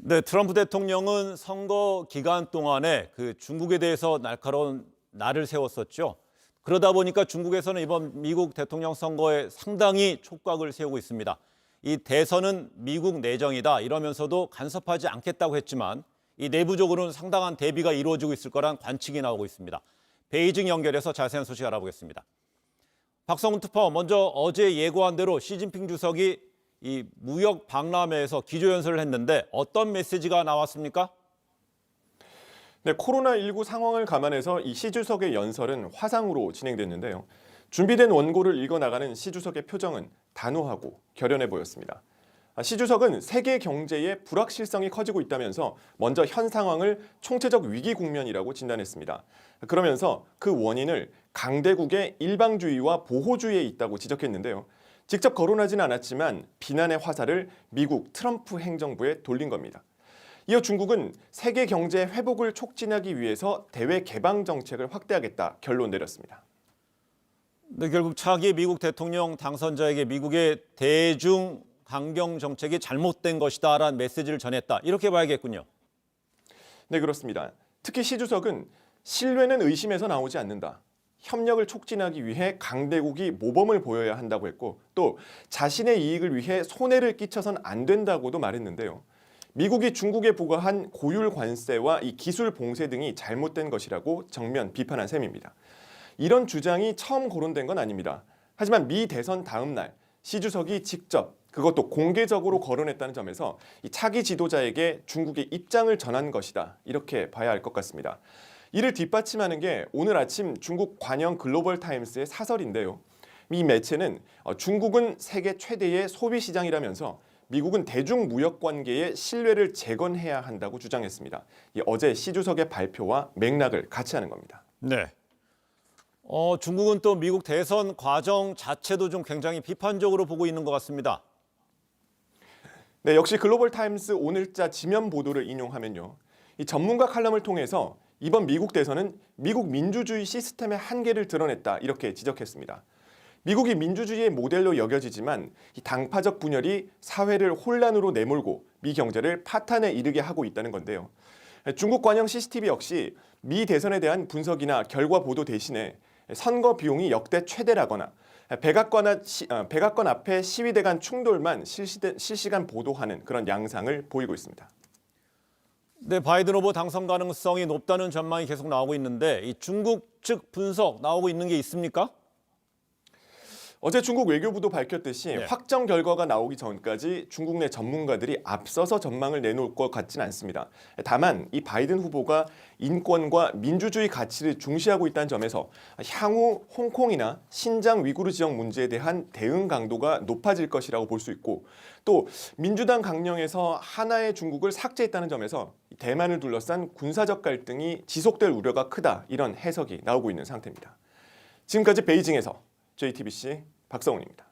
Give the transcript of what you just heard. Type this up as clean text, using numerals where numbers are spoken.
네, 트럼프 대통령은 선거 기간 동안에 중국에 대해서 날카로운 날을 세웠었죠. 그러다 보니까 중국에서는 이번 미국 대통령 선거에 상당히 촉각을 세우고 있습니다. 이 대선은 미국 내정이다 이러면서도 간섭하지 않겠다고 했지만 이 내부적으로는 상당한 대비가 이루어지고 있을 거란 관측이 나오고 있습니다. 베이징 연결해서 자세한 소식 알아보겠습니다. 박성훈 특파원, 먼저 어제 예고한 대로 시진핑 주석이 이 무역 박람회에서 기조연설을 했는데 어떤 메시지가 나왔습니까? 네, 코로나19 상황을 감안해서 이 시 주석의 연설은 화상으로 진행됐는데요. 준비된 원고를 읽어나가는 시 주석의 표정은 단호하고 결연해 보였습니다. 시 주석은 세계 경제의 불확실성이 커지고 있다면서 먼저 현 상황을 총체적 위기 국면이라고 진단했습니다. 그러면서 그 원인을 강대국의 일방주의와 보호주의에 있다고 지적했는데요. 직접 거론하진 않았지만 비난의 화살을 미국 트럼프 행정부에 돌린 겁니다. 이어 중국은 세계 경제 회복을 촉진하기 위해서 대외 개방 정책을 확대하겠다 결론 내렸습니다. 네, 결국 차기 미국 대통령 당선자에게 미국의 대중 강경 정책이 잘못된 것이다라는 메시지를 전했다. 이렇게 봐야겠군요. 네, 그렇습니다. 특히 시 주석은 신뢰는 의심에서 나오지 않는다. 협력을 촉진하기 위해 강대국이 모범을 보여야 한다고 했고 또 자신의 이익을 위해 손해를 끼쳐선 안 된다고도 말했는데요. 미국이 중국에 부과한 고율 관세와 이 기술 봉쇄 등이 잘못된 것이라고 정면 비판한 셈입니다. 이런 주장이 처음 거론된 건 아닙니다. 하지만 미 대선 다음 날 시 주석이 직접 그것도 공개적으로 거론했다는 점에서 이 차기 지도자에게 중국의 입장을 전한 것이다. 이렇게 봐야 할 것 같습니다. 이를 뒷받침하는 게 오늘 아침 중국 관영 글로벌 타임스의 사설인데요. 이 매체는 중국은 세계 최대의 소비 시장이라면서 미국은 대중 무역 관계의 신뢰를 재건해야 한다고 주장했습니다. 어제 시 주석의 발표와 맥락을 같이 하는 겁니다. 네. 중국은 또 미국 대선 과정 자체도 좀 굉장히 비판적으로 보고 있는 것 같습니다. 네, 역시 글로벌 타임스 오늘자 지면 보도를 인용하면요. 이 전문가 칼럼을 통해서 이번 미국 대선은 미국 민주주의 시스템의 한계를 드러냈다 이렇게 지적했습니다. 미국이 민주주의의 모델로 여겨지지만 이 당파적 분열이 사회를 혼란으로 내몰고 미 경제를 파탄에 이르게 하고 있다는 건데요. 중국 관영 CCTV 역시 미 대선에 대한 분석이나 결과 보도 대신에 선거 비용이 역대 최대라거나 백악관 앞에 시위대 간 충돌만 실시간 보도하는 그런 양상을 보이고 있습니다. 네, 바이든 후보 당선 가능성이 높다는 전망이 계속 나오고 있는데 이 중국 측 분석 나오고 있는 게 있습니까? 어제 중국 외교부도 밝혔듯이 네. 확정 결과가 나오기 전까지 중국 내 전문가들이 앞서서 전망을 내놓을 것 같지는 않습니다. 다만 이 바이든 후보가 인권과 민주주의 가치를 중시하고 있다는 점에서 향후 홍콩이나 신장 위구르 지역 문제에 대한 대응 강도가 높아질 것이라고 볼 수 있고 또 민주당 강령에서 하나의 중국을 삭제했다는 점에서 대만을 둘러싼 군사적 갈등이 지속될 우려가 크다 이런 해석이 나오고 있는 상태입니다. 지금까지 베이징에서 JTBC 박성훈입니다.